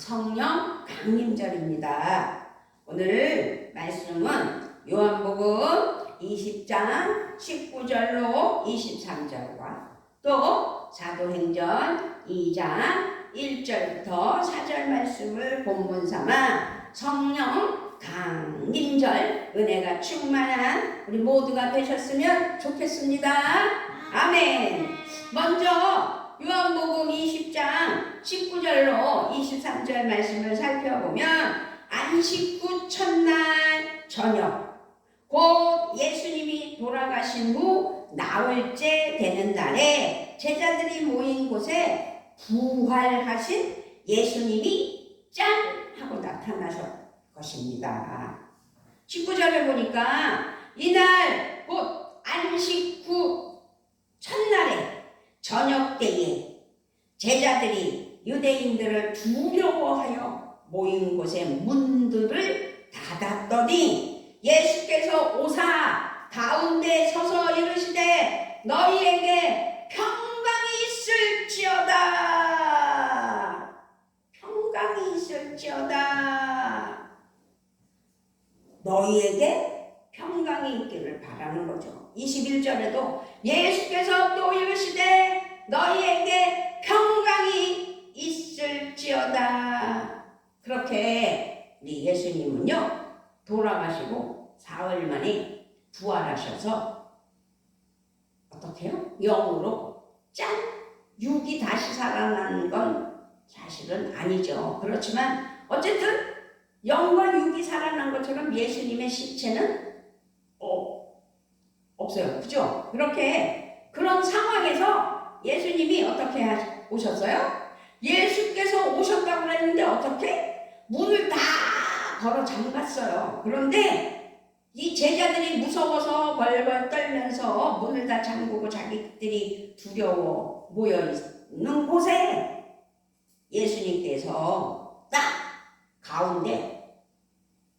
성령 강림절입니다. 오늘 말씀은 요한복음 20장 19절로 23절과 또 사도행전 2장 1절부터 4절 말씀을 본문 삼아 성령 강림절 은혜가 충만한 우리 모두가 되셨으면 좋겠습니다. 아멘. 먼저 요한복음 20장 19절로 23절 말씀을 살펴보면 안식 후 첫날 저녁 곧 예수님이 돌아가신 후 나흘째 되는 날에 제자들이 모인 곳에 부활하신 예수님이 짠! 하고 나타나셨 것입니다. 19절에 보니까 이날 곧 안식 후 첫날에 저녁 때에 제자들이 유대인들을 두려워하여 모인 곳에 문들을 닫았더니 예수께서 오사 가운데 서서 이르시되 너희에게 평강이 있을지어다. 평강이 있을지어다. 너희에게 평강이 있기를 바라는 거죠. 21절에도 예수께서 또 이르시되 너희에게 평강이 있을지어다. 그렇게 우리 예수님은요 돌아가시고 사흘 만에 부활하셔서 어떻게 해요? 영으로 짠! 육이 다시 살아나는 건 사실은 아니죠. 그렇지만 어쨌든 영과 육이 살아난 것처럼 예수님의 시체는 없어요. 그죠? 그렇게 그런 상황에서 예수님이 어떻게 오셨어요? 예수께서 오셨다고 그랬는데 어떻게? 문을 다 걸어 잠갔어요. 그런데 이 제자들이 무서워서 벌벌 떨면서 문을 다 잠그고 자기들이 두려워 모여 있는 곳에 예수님께서 딱 가운데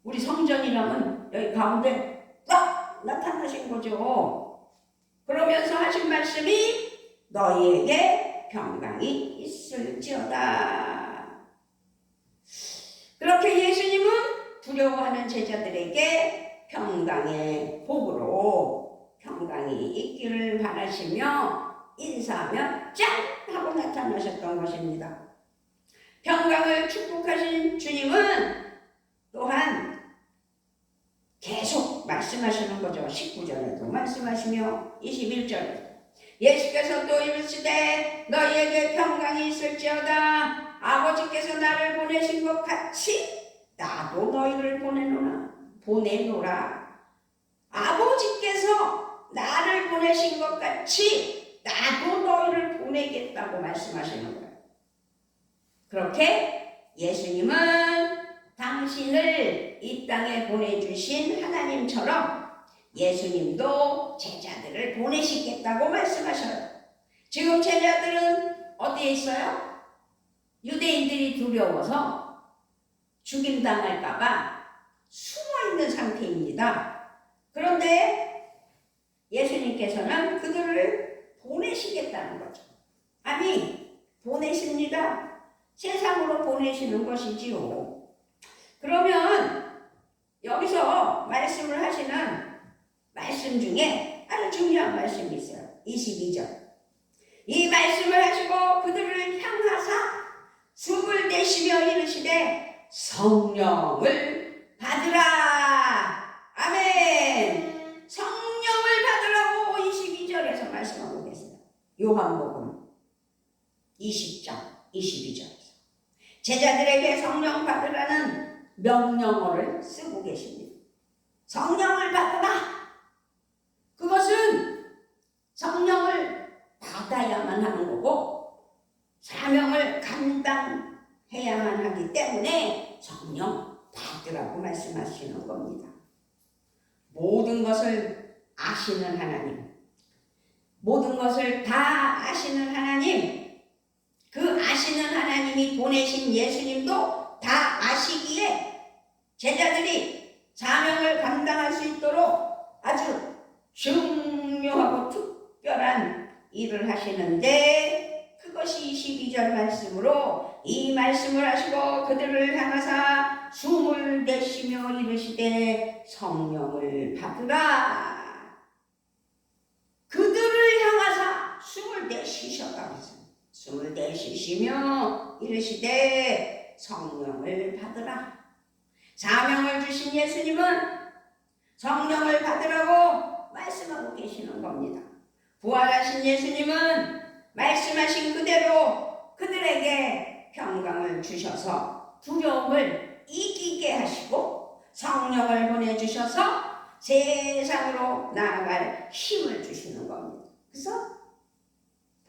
우리 성전이라면 여기 가운데 딱 나타나신 거죠. 그러면서 하신 말씀이 너희에게 평강이 있을지어다. 그렇게 예수님은 두려워하는 제자들에게 평강의 복으로 평강이 있기를 바라시며 인사하며 짠! 하고 나타나셨던 것입니다. 평강을 축복하신 주님은 또한 계속 말씀하시는 거죠. 19절에도 말씀하시며 21절에도 예수께서 또 이르시되 너희에게 평강이 있을지어다. 아버지께서 나를 보내신 것 같이 나도 너희를 보내노라. 아버지께서 나를 보내신 것 같이 나도 너희를 보내겠다고 말씀하시는 거예요. 그렇게 예수님은 당신을 이 땅에 보내주신 하나님처럼 예수님도 제자들을 보내시겠다고 말씀하셔요. 지금 제자들은 어디에 있어요? 유대인들이 두려워서 죽임당할까봐 숨어있는 상태입니다. 그런데 예수님께서는 그들을 보내시겠다는 거죠. 아니, 보내십니다. 세상으로 보내시는 것이지요. 그러면 여기서 말씀을 하시는 말씀 중에 아주 중요한 말씀이 있어요. 22절. 이 말씀을 하시고 그들을 향하사 숨을 내쉬며 이르시되 성령을 받으라. 아멘. 성령을 받으라고 22절에서 말씀하고 계세요. 요한복음 20장 22절. 제자들에게 성령 받으라는 명령어를 쓰고 계십니다. 성령을 받으라. 그것은 성령을 받아야만 하는 거고 사명을 감당해야만 하기 때문에 성령 받으라고 말씀하시는 겁니다. 모든 것을 아시는 하나님, 모든 것을 다 아시는 하나님, 그 아시는 하나님이 보내신 예수님도 다 아시기에 제자들이 사명을 감당할 수 있도록 아주 중요하고 특별한 일을 하시는데 그것이 12절 말씀으로 이 말씀을 하시고 그들을 향하사 숨을 내쉬며 이르시되 성령을 받으라. 그들을 향하사 숨을 내쉬셨다고 했습니다. 숨을 내쉬시며 이르시되 성령을 받으라. 사명을 주신 예수님은 성령을 받으라고 말씀하고 계시는 겁니다. 부활하신 예수님은 말씀하신 그대로 그들에게 평강을 주셔서 두려움을 이기게 하시고 성령을 보내주셔서 세상으로 나아갈 힘을 주시는 겁니다. 그래서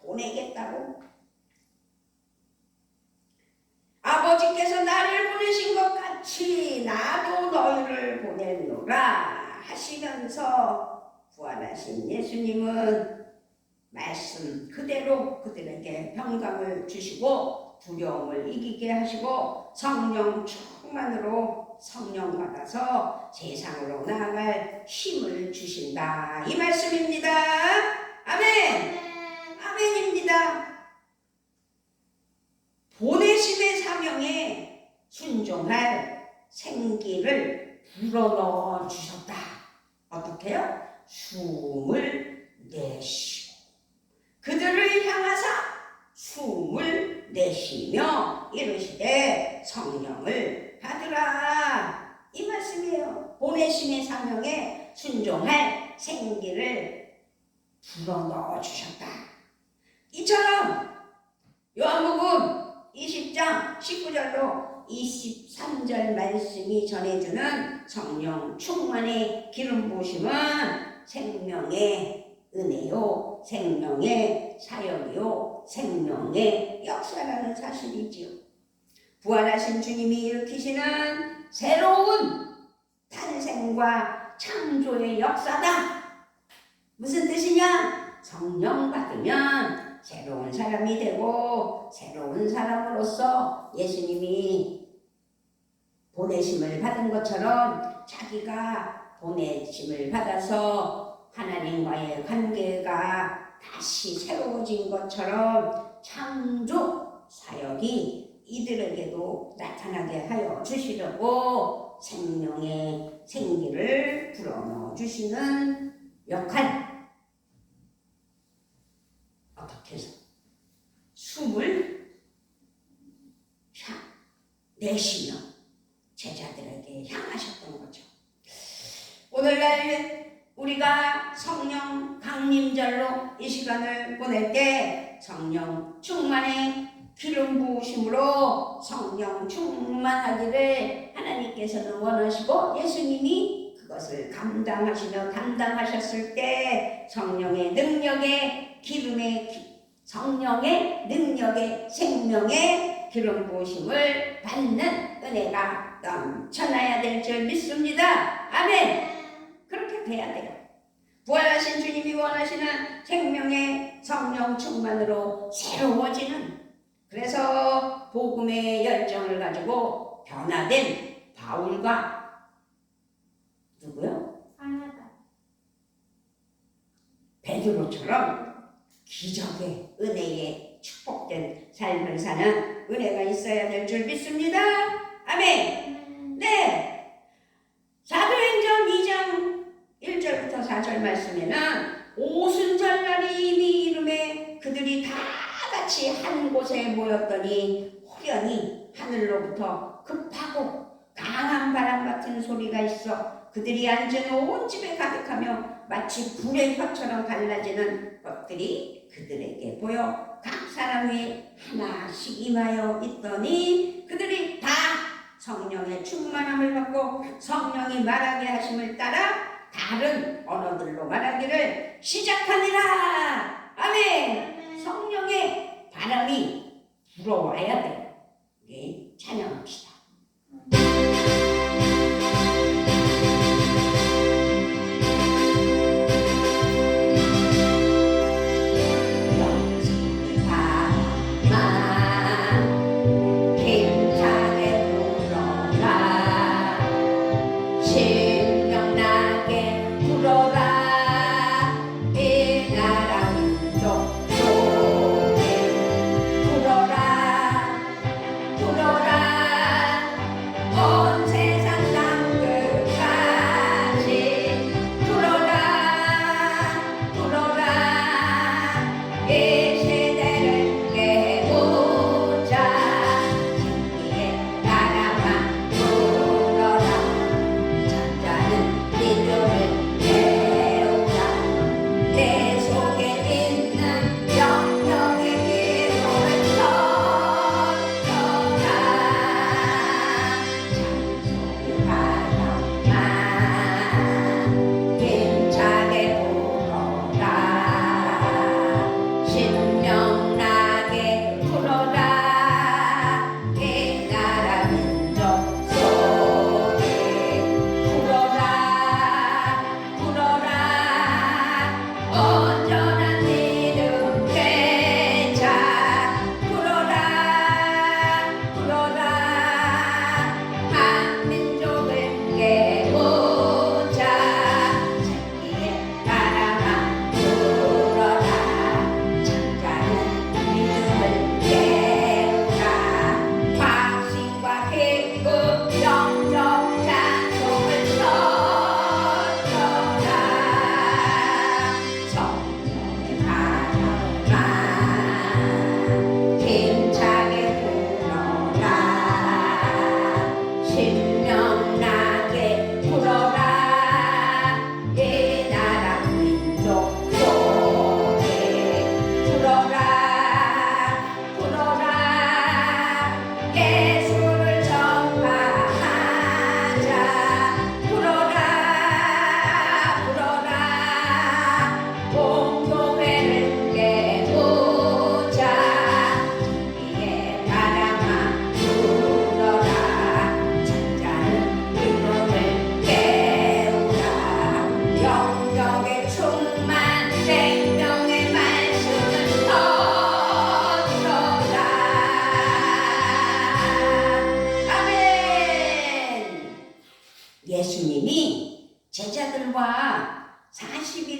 보내겠다고, 아버지께서 나를 보내신 것 같이 나도 너희를 보내노라 하시면서 부활하신 예수님은 말씀 그대로 그들에게 평강을 주시고 두려움을 이기게 하시고 성령 충만으로 성령 받아서 세상으로 나아갈 힘을 주신다, 이 말씀입니다. 아멘. 아멘입니다. 보내심의 사명에 순종할 생기를 불어넣어 주셨다. 어떻게요? 숨을 내쉬고 그들을 향하사 숨을 내쉬며 이르시되 성령을 받으라, 이 말씀이에요. 보내심의 사명에 순종할 생기를 불어넣어 주셨다. 이처럼 요한복음 20장 19절로 23절 말씀이 전해주는 성령 충만의 기름 부으심은 생명의 은혜요, 생명의 사역이요, 생명의 역사라는 사실이지요. 부활하신 주님이 일으키시는 새로운 탄생과 창조의 역사다. 무슨 뜻이냐? 성령 받으면 새로운 사람이 되고 새로운 사람으로서 예수님이 보내심을 받은 것처럼 자기가 보내심을 받아서 하나님과의 관계가 다시 새로워진 것처럼 창조 사역이 이들에게도 나타나게 하여 주시려고 생명의 생기를 불어넣어 주시는 역할. 어떻게 해서? 숨을 내쉬며 제자들에게 향하셨던 거죠. 오늘날 우리가 성령 강림절로 이 시간을 보낼 때 성령 충만의 기름 부으심으로 성령 충만하기를 하나님께서는 원하시고 예수님이 그것을 감당하시며 담당하셨을 때 성령의 능력에 성령의 능력의 생명의 기름 부으심을 받는 은혜가 넘쳐나야 될 줄 믿습니다. 아멘. 그렇게 돼야 돼요. 부활하신 주님이 원하시는 생명의 성령 충만으로 새로워지는, 그래서 복음의 열정을 가지고 변화된 바울과 누구요? 베드로처럼 기적의 은혜에 축복된 삶을 사는 은혜가 있어야 될 줄 믿습니다. 아멘. 네, 사도행전 2장 1절부터 4절 말씀에는 오순절날이 이미 이름에 그들이 다 같이 한 곳에 모였더니 호련히 하늘로부터 급하고 강한 바람 같은 소리가 있어 그들이 앉은 온 집에 가득하며 마치 불의 혀처럼 갈라지는 것들이 그들에게 보여 각 사람이 하나씩 임하여 있더니 그들이 다 성령의 충만함을 받고 성령이 말하게 하심을 따라 다른 언어들로 말하기를 시작하니라. 아멘. 성령의 바람이 불어와야 돼요. 우리 찬양합시다. 불어라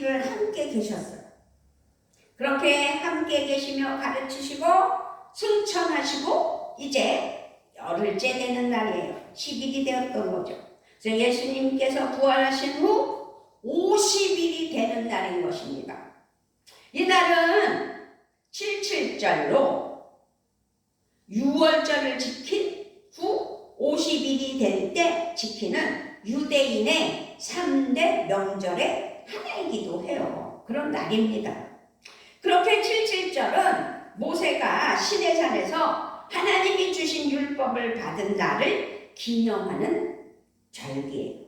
40일을 함께 계셨어요. 그렇게 함께 계시며 가르치시고 승천하시고 이제 열흘째 되는 날이에요. 10일이 되었던 거죠. 그래서 예수님께서 부활하신 후 50일이 되는 날인 것입니다. 이 날은 77절로 6월절을 지킨 후 50일이 될 때 지키는 유대인의 3대 명절의 하나이기도 해요. 그런 날입니다. 그렇게 77절은 모세가 시내산에서 하나님이 주신 율법을 받은 날을 기념하는 절기예요.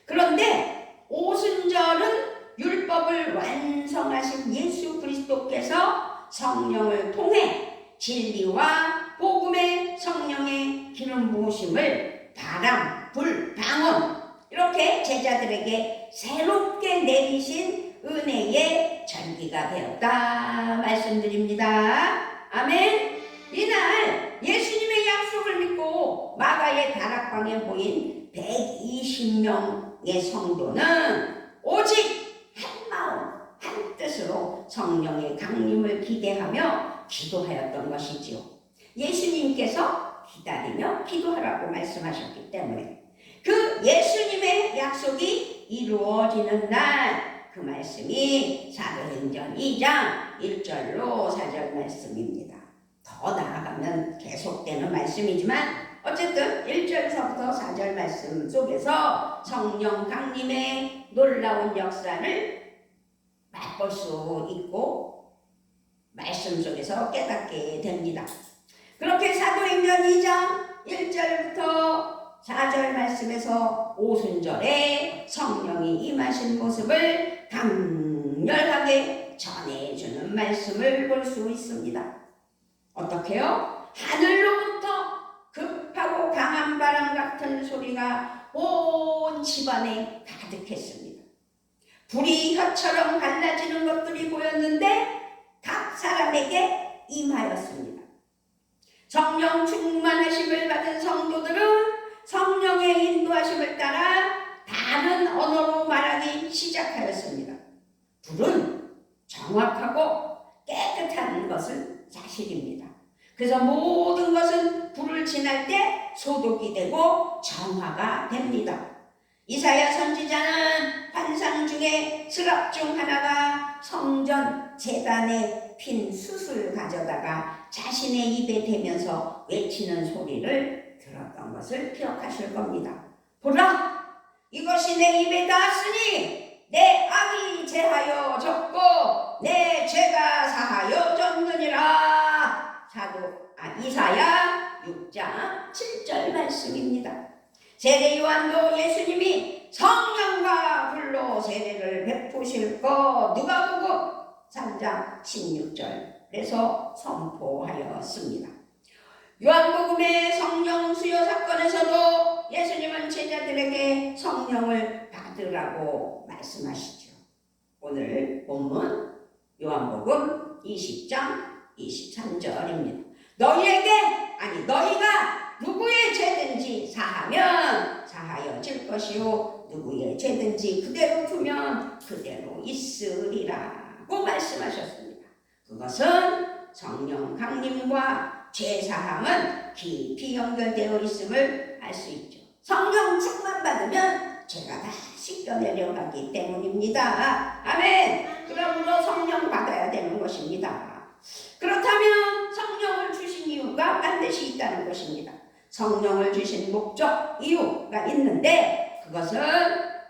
그런데 오순절은 율법을 완성하신 예수 그리스도께서 성령을 통해 진리와 복음의 성령의 기름 부으심을 바람, 불, 방언 이렇게 제자들에게 새롭게 내리신 은혜의 절기가 되었다 말씀드립니다. 아멘. 이날 예수님의 약속을 믿고 마가의 다락방에 모인 120명의 성도는 오직 한 마음 한 뜻으로 성령의 강림을 기대하며 기도하였던 것이지요. 예수님께서 기다리며 기도하라고 말씀하셨기 때문에 그 예수님의 약속이 이루어지는 날, 그 말씀이 사도행전 2장 1절로 4절 말씀입니다. 더 나아가면 계속되는 말씀이지만 어쨌든 1절서부터 4절 말씀 속에서 성령 강림의 놀라운 역사를 맛볼 수 있고 말씀 속에서 깨닫게 됩니다. 그렇게 사도행전 2장 1절부터 4절 말씀에서 오순절에 성령이 임하신 모습을 강렬하게 전해주는 말씀을 볼 수 있습니다. 어떻게요? 하늘로부터 급하고 강한 바람 같은 소리가 온 집안에 가득했습니다. 불이 혀처럼 갈라지는 것들이 보였는데 각 사람에게 임하였습니다. 성령 충만하심을 받은 성도들은 성령의 인도하심을 따라 다른 언어로 말하기 시작하였습니다. 불은 정확하고 깨끗한 것은 사실입니다. 그래서 모든 것은 불을 지날 때 소독이 되고 정화가 됩니다. 이사야 선지자는 환상 중에 스랍 중 하나가 성전 제단에 핀 숯을 가져다가 자신의 입에 대면서 외치는 소리를 들었던 것을 기억하실 겁니다. 보라! 이것이 내 입에 닿았으니 내 악이 제하여 졌고 내 죄가 사하여 졌느니라. 이사야 6장 7절 말씀입니다. 세례 요한도 예수님이 성령과 불로 세례를 베푸실 거 누가복음 3장 16절에서 선포하였습니다. 요한복음의 성령 수요 사건에서도 예수님은 제자들에게 성령을 받으라고 말씀하시죠. 오늘 본문 요한복음 20장 23절입니다. 너희가 누구의 죄든지 사하면 사하여질 것이요 누구의 죄든지 그대로 두면 그대로 있으리라고 말씀하셨습니다. 그것은 성령 강림과 죄사함은 깊이 연결되어 있음을 알 수 있죠. 성령 충만 받으면 죄가 다 씻겨 내려가기 때문입니다. 아멘. 그러므로 성령 받아야 되는 것입니다. 그렇다면 성령을 주신 이유가 반드시 있다는 것입니다. 성령을 주신 목적, 이유가 있는데 그것은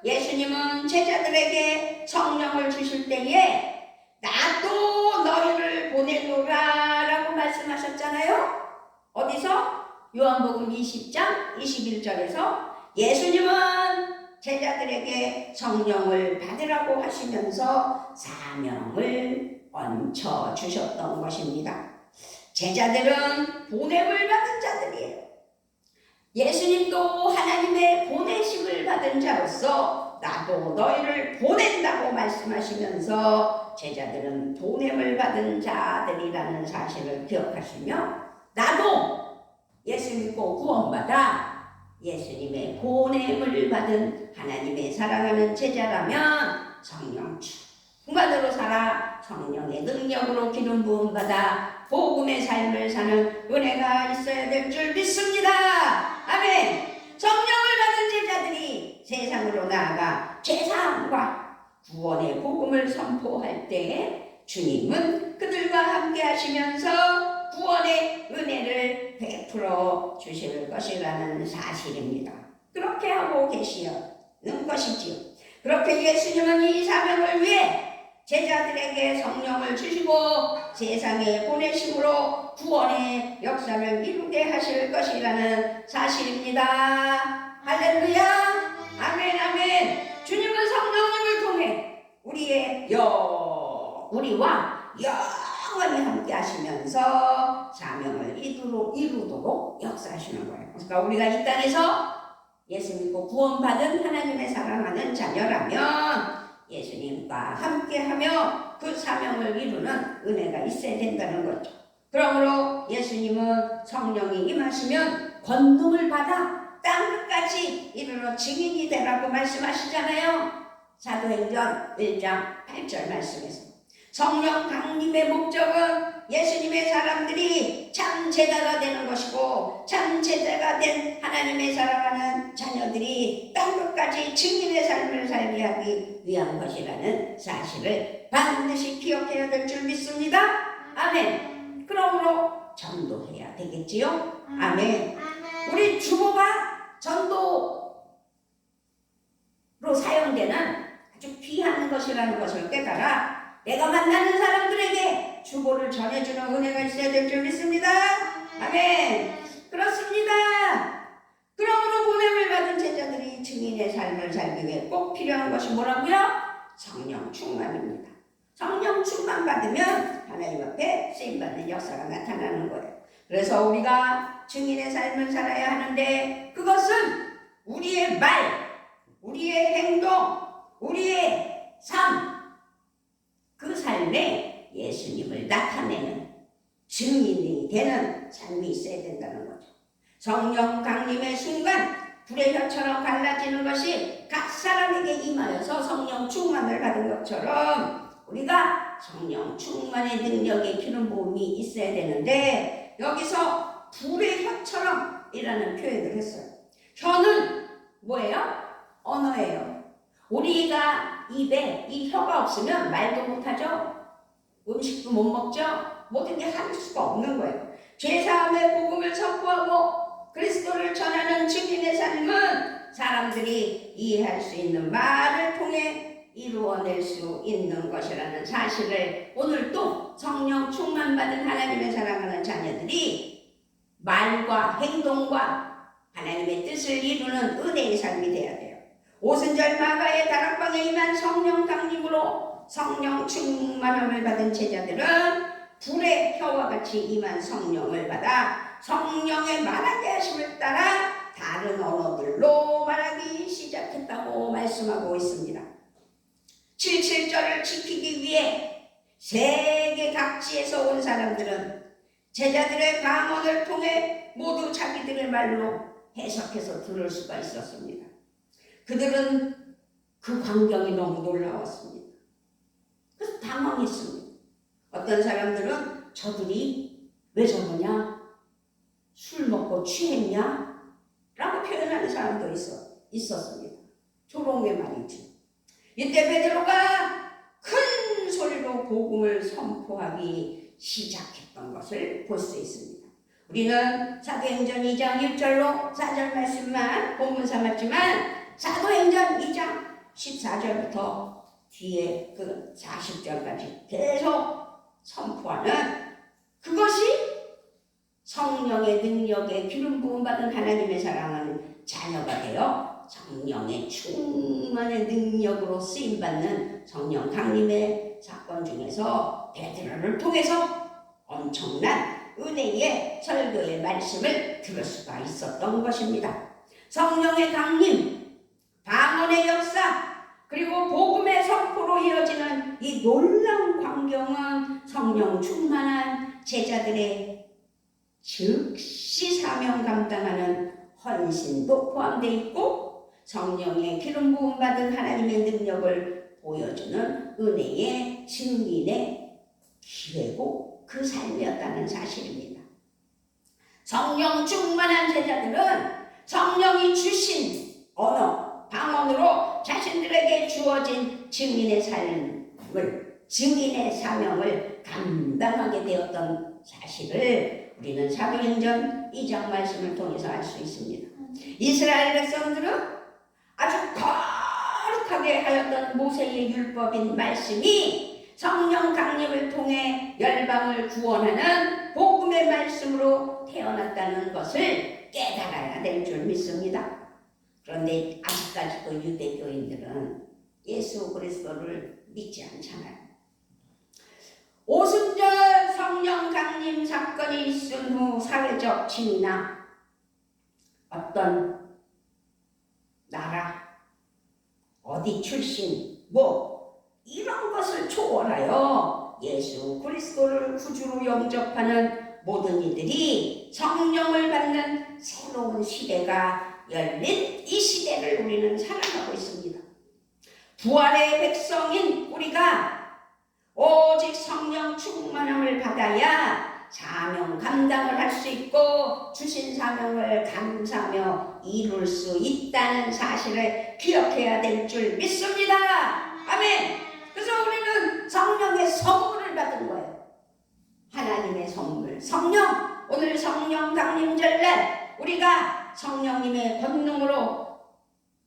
예수님은 제자들에게 성령을 주실 때에 나도 너희를 보내노라 라고 말씀하셨잖아요. 어디서? 요한복음 20장 21절에서 예수님은 제자들에게 성령을 받으라고 하시면서 사명을 얹혀 주셨던 것입니다. 제자들은 보냄을 받은 자들이에요. 예수님도 하나님의 보내심을 받은 자로서 나도 너희를 보낸다고 말씀하시면서 제자들은 보냄을 받은 자들이라는 사실을 기억하시며 나도 예수 믿고 구원받아 예수님의 보냄을 받은 하나님의 사랑하는 제자라면 성령 충만으로 살아 성령의 능력으로 기름 부음 받아 복음의 삶을 사는 은혜가 있어야 될 줄 믿습니다. 아멘. 성령을 받은 제자들이 세상으로 나아가 죄사함과 구원의 복음을 선포할 때 주님은 그들과 함께 하시면서 구원의 은혜를 베풀어 주실 것이라는 사실입니다. 그렇게 하고 계시는 것이지요. 그렇게 예수님은 이 사명을 위해 제자들에게 성령을 주시고 세상에 보내심으로 구원의 역사를 이루게 하실 것이라는 사실입니다. 할렐루야. 아멘 아멘. 주님은 성령을 통해 우리와 영원히 함께 하시면서 사명을 이루도록 역사하시는 거예요. 그러니까 우리가 이 땅에서 예수 믿고 구원받은 하나님의 사랑하는 자녀라면 예수님과 함께하며 그 사명을 이루는 은혜가 있어야 된다는 거죠. 그러므로 예수님은 성령이 임하시면 권능을 받아 땅끝까지 이르러 증인이 되라고 말씀하시잖아요. 사도행전 1장 8절 말씀에서 성령 강림의 목적은 예수님의 사람들이 참 제자가 되는 것이고 참 제자가 된 하나님의 사랑하는 자녀들이 땅끝까지 증인의 삶을 살게 하기 위한 것이라는 사실을 반드시 기억해야 될 줄 믿습니다. 아멘. 그러므로 전도해야 되겠지요. 아멘. 우리 주보가 전도로 사용되는 아주 귀한 것이라는 것을 깨달아 내가 만나는 사람들에게 주보를 전해주는 은혜가 있어야 될 줄 믿습니다. 아멘. 그렇습니다. 그러므로 보냄을 받은 제자들이 증인의 삶을 살기 위해 꼭 필요한 것이 뭐라고요? 성령 충만입니다. 성령 충만 받으면 하나님 앞에 쓰임받는 역사가 나타나는 거예요. 그래서 우리가 증인의 삶을 살아야 하는데 그것은 우리의 말, 우리의 행동, 우리의 삶, 그 삶에 예수님을 나타내는 증인이 되는 삶이 있어야 된다는 거죠. 성령 강림의 순간 불의 혀처럼 갈라지는 것이 각 사람에게 임하여서 성령 충만을 받은 것처럼 우리가 성령 충만의 능력의 기름 부음이 있어야 되는데 여기서 불의 혀처럼 이라는 표현을 했어요. 혀는 뭐예요? 언어예요. 우리가 입에 이 혀가 없으면 말도 못하죠. 음식도 못 먹죠. 모든 게 할 수가 없는 거예요. 죄사함의 복음을 선포하고 그리스도를 전하는 증인의 삶은 사람들이 이해할 수 있는 말을 통해 이루어낼 수 있는 것이라는 사실을 오늘 또 성령 충만받은 하나님의 사랑하는 자녀들이 말과 행동과 하나님의 뜻을 이루는 은혜의 삶이 되어야 돼요. 오순절 마가의 다락방에 임한 성령 강림으로 성령 충만함을 받은 제자들은 불의 혀와 같이 임한 성령을 받아 성령의 말하게 하심을 따라 다른 언어들로 말하기 시작했다고 말씀하고 있습니다. 77절을 지키기 위해 세계 각지에서 온 사람들은 제자들의 방언을 통해 모두 자기들의 말로 해석해서 들을 수가 있었습니다. 그들은 그 광경이 너무 놀라웠습니다. 그래서 당황했습니다. 어떤 사람들은 저들이 왜 저러냐? 술 먹고 취했냐? 라고 표현하는 사람도 있었습니다. 조롱의 말이지. 이때 베드로가 큰 소리로 복음을 선포하기 시작했던 것을 볼 수 있습니다. 우리는 사도행전 2장 1절로 4절 말씀만 본문 삼았지만 사도행전 2장 14절부터 뒤에 그 40절까지 계속 선포하는 그것이 성령의 능력에 기름 부음 받은 하나님의 사랑하는 자녀가 되어 성령의 충만의 능력으로 쓰임받는 성령 강림의 사건 중에서 베드로를 통해서 엄청난 은혜의 설교의 말씀을 들을 수가 있었던 것입니다. 성령의 강림, 방언의 역사, 그리고 복음의 선포로 이어지는 이 놀라운 광경은 성령 충만한 제자들의 즉시 사명 감당하는 헌신도 포함되어 있고 성령의 기름 부음 받은 하나님의 능력을 보여주는 은혜의 증인의 기회고 그 삶이었다는 사실입니다. 성령 충만한 제자들은 성령이 주신 언어, 방언으로 자신들에게 주어진 증인의 삶을, 증인의 사명을 감당하게 되었던 사실을 우리는 사도행전 2장 말씀을 통해서 알 수 있습니다. 이스라엘 백성들은 아주 거룩하게 하였던 모세의 율법인 말씀이 성령 강림을 통해 열방을 구원하는 복음의 말씀으로 태어났다는 것을 깨달아야 될 줄 믿습니다. 그런데 아직까지도 유대교인들은 예수 그리스도를 믿지 않잖아요. 오순절 성령 강림 사건이 있은 후 사회적 지위나 어떤 나라, 어디 출신, 이런 것을 초월하여 예수 그리스도를 구주로 영접하는 모든 이들이 성령을 받는 새로운 시대가 열린 이 시대를 우리는 살아가고 있습니다. 부활의 백성인 우리가 오직 성령 충만함을 받아야 사명 감당을 할 수 있고 주신 사명을 감사하며 이룰 수 있다는 사실을 기억해야 될 줄 믿습니다. 아멘. 그래서 우리는 성령의 선물을 받은 거예요. 하나님의 선물, 성령. 오늘 성령 강림절날 우리가 성령님의 권능으로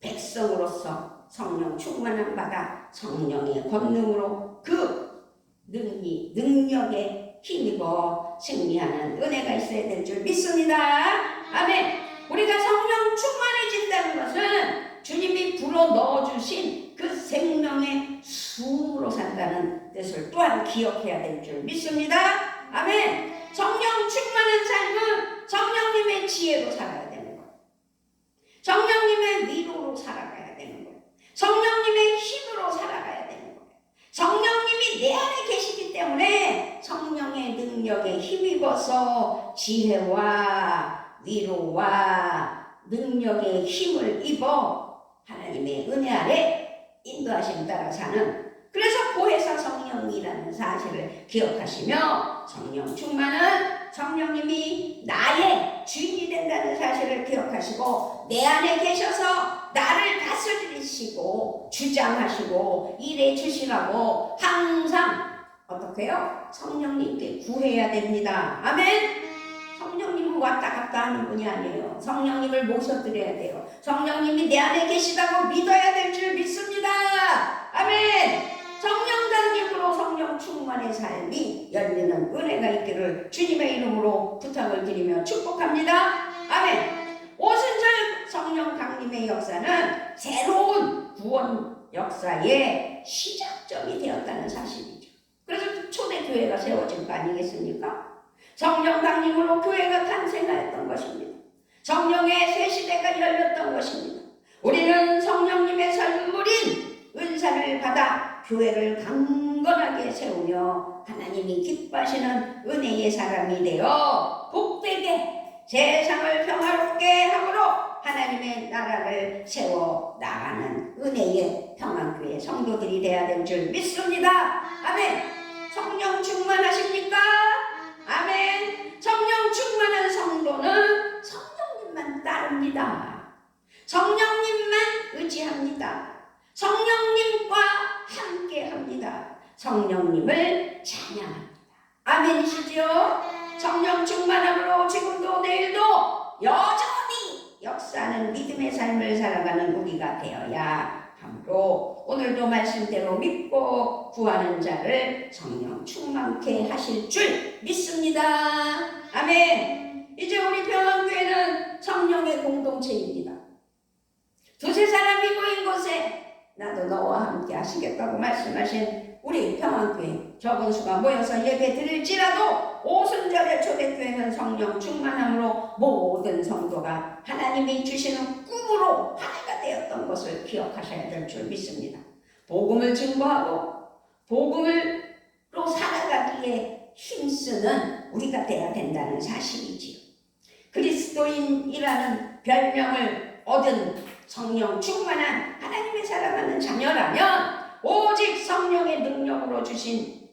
백성으로서 성령 충만함 받아 성령의 권능으로 그 능력에 힘입어 승리하는 은혜가 있어야 될 줄 믿습니다. 아멘. 우리가 성령 충만해진다는 것은 주님이 불어 넣어주신 그 생명의 숨으로 산다는 뜻을 또한 기억해야 될 줄 믿습니다. 아멘. 성령 충만한 삶은 성령님의 지혜로 살아야 되는 거예요. 성령님의 위로로 살아가야 되는 거예요. 성령님의 힘으로 살아가야 되는 거예요. 성령님이 내 안에 계시기 때문에 성령의 능력에 힘입어서 지혜와 위로와 능력의 힘을 입어 하나님의 은혜 아래 인도하심 따라 사는, 그래서 보혜사 성령이라는 사실을 기억하시며 성령 충만은 성령님이 나의 주인이 된다는 사실을 기억하시고 내 안에 계셔서 나를 다스리시고 주장하시고 일해 주시라고 항상 어떻게 해요? 성령님께 구해야 됩니다. 아멘. 성령님은 왔다 갔다 하는 분이 아니에요. 성령님을 모셔드려야 돼요. 성령님이 내 안에 계시다고 믿어야 될 줄 믿습니다. 아멘. 성령 강림으로 성령 충만의 삶이 열리는 은혜가 있기를 주님의 이름으로 부탁을 드리며 축복합니다. 아멘. 오순절 성령 강림의 역사는 새로운 구원 역사의 시작점이 되었다는 사실이죠. 그래서 초대교회가 세워진 거 아니겠습니까? 성령 강림으로 교회가 탄생하였던 것입니다. 성령의 새 시대가 열렸던 것입니다. 우리는 성령님의 선물인 은사를 받아 교회를 강건하게 세우며 하나님이 기뻐하시는 은혜의 사람이 되어 복되게 세상을 평화롭게 함으로 하나님의 나라를 세워 나가는 은혜의 평안교회 성도들이 되어야 될 줄 믿습니다. 아멘. 성령 충만하십니까? 아멘. 성령 충만한 성도는 성령님만 따릅니다. 성령님만 의지합니다. 성령님과 함께합니다. 성령님을 찬양합니다. 아멘이시죠? 성령 충만함으로 지금도 내일도 여전히 역사하는 믿음의 삶을 살아가는 우리가 되어야 하므로 오늘도 말씀대로 믿고 구하는 자를 성령 충만케 하실 줄 믿습니다. 아멘. 이제 우리 평안교회는 성령의 공동체입니다. 두세 사람이 모인 곳에 나도 너와 함께 하시겠다고 말씀하신 우리 평안교회 적은 수가 모여서 예배 드릴지라도 오순절의 초대교회는 성령 충만함으로 모든 성도가 하나님이 주시는 꿈으로 하나가 되었던 것을 기억하셔야 될 줄 믿습니다. 복음을 증거하고 복음으로 살아가기에 힘쓰는 우리가 되어야 된다는 사실이지요. 그리스도인이라는 별명을 얻은 성령 충만한 하나님의 사랑하는 자녀라면 오직 성령의 능력으로 주신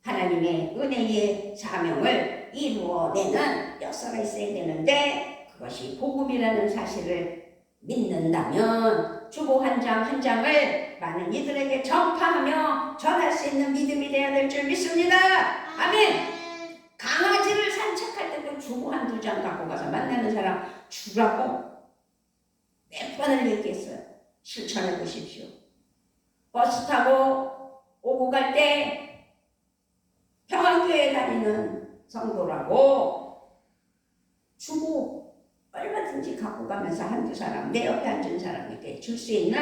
하나님의 은혜의 사명을 이루어내는 역사가 있어야 되는데, 그것이 복음이라는 사실을 믿는다면 주보 한 장 한 장을 많은 이들에게 전파하며 전할 수 있는 믿음이 되어야 될 줄 믿습니다. 아멘. 강아지를 산책할 때도 주보 한두 장 갖고 가서 만나는 사람 주라고 몇 번을 얘기했어요. 실천해 보십시오. 버스 타고 오고 갈 때 평안교회 다니는 성도라고 주보 얼마든지 갖고 가면서 한두 사람, 내 옆에 앉은 사람에게 줄 수 있는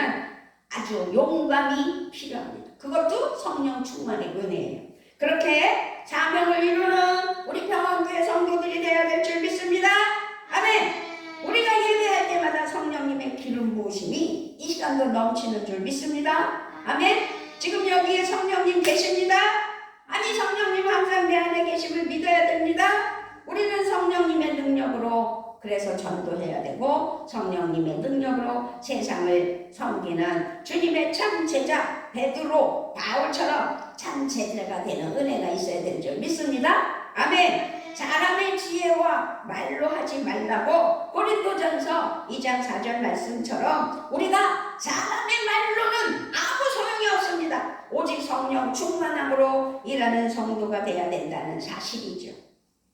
아주 용감이 필요합니다. 그것도 성령 충만의 은혜예요. 그렇게 사명을 이루는 우리 평안교회 성도들이 되어야 될 줄 믿습니다. 아멘. 우리가 예배할 때마다 성령님의 기름 부으심이 이 시간도 넘치는 줄 믿습니다. 아멘. 지금 여기에 성령님 계십니다. 아니, 성령님 항상 내 안에 계심을 믿어야 됩니다. 우리는 성령님의 능력으로 그래서 전도해야 되고, 성령님의 능력으로 세상을 섬기는 주님의 참 제자 베드로, 바울처럼 참 제자가 되는 은혜가 있어야 되는 줄 믿습니다. 아멘. 사람의 지혜와 말로 하지 말라고 고린도전서 2장 4절 말씀처럼 우리가 사람의 말로는 아무 소용이 없습니다. 오직 성령 충만함으로 일하는 성도가 되어야 된다는 사실이죠.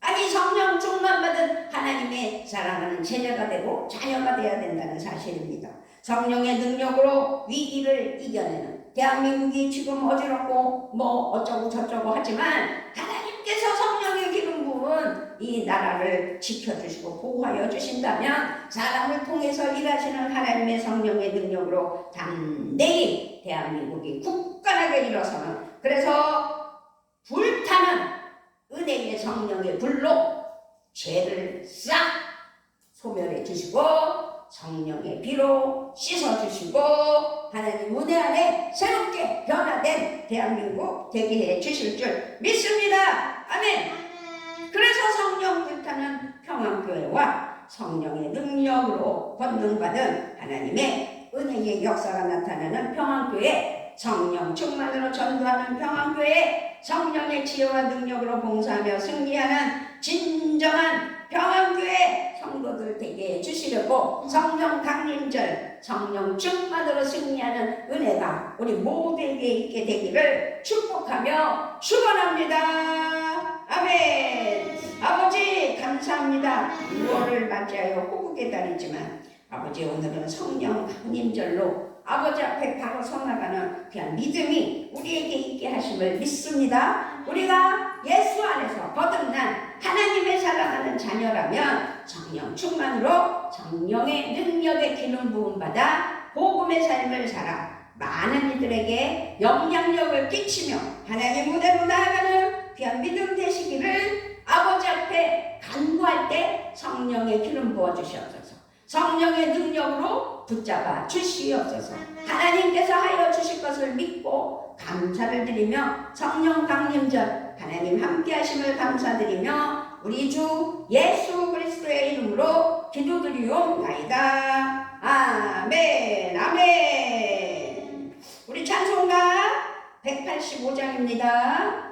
아니, 성령 충만받은 하나님의 사랑하는 제자가 되고 자녀가 되어야 된다는 사실입니다. 성령의 능력으로 위기를 이겨내는, 대한민국이 지금 어지럽고 뭐 어쩌고 저쩌고 하지만 하나님께서 성령의 기름 부은 이 나라를 지켜주시고 보호하여 주신다면 사람을 통해서 일하시는 하나님의 성령의 능력으로 담대히 대한민국이 굳건하게 일어서는, 그래서 불타는 은혜의 성령의 불로 죄를 싹 소멸해 주시고 성령의 비로 씻어주시고 하나님 은혜 안에 새롭게 변화된 대한민국 되게 해 주실 줄 믿습니다. 아멘. 그래서 성령 불타는 평안교회와 성령의 능력으로 권능받은 하나님의 은혜의 역사가 나타나는 평안교회, 성령 충만으로 전도하는 평안교회, 성령의 지혜와 능력으로 봉사하며 승리하는 진정한 평안교회 성도들 되게 해주시려고 성령 강림절, 성령 충만으로 승리하는 은혜가 우리 모두에게 있게 되기를 축복하며 축원합니다. 아멘. 아버지 감사합니다. 6월을 맞이하여 호국의 달이지만 아버지, 오늘은 성령 강림절로 아버지 앞에 바로 서나가는 그냥 믿음이 우리에게 있게 하심을 믿습니다. 우리가 예수 안에서 거듭난 하나님의 사랑하는 자녀라면 성령 충만으로 성령의 능력의 기름 부음 받아 복음의 삶을 살아 많은 이들에게 영향력을 끼치며 하나님 무대로 나아가는 귀한 믿음 되시기를 아버지 앞에 간구할 때 성령의 기름 부어 주시옵소서. 성령의 능력으로 붙잡아 주시옵소서. 하나님께서 하여 주실 것을 믿고 감사를 드리며 성령 강림절 하나님 함께 하심을 감사드리며 우리 주 예수 그리스도의 이름으로 기도드리옵나이다. 아멘. 아멘. 우리 찬송가 185장입니다.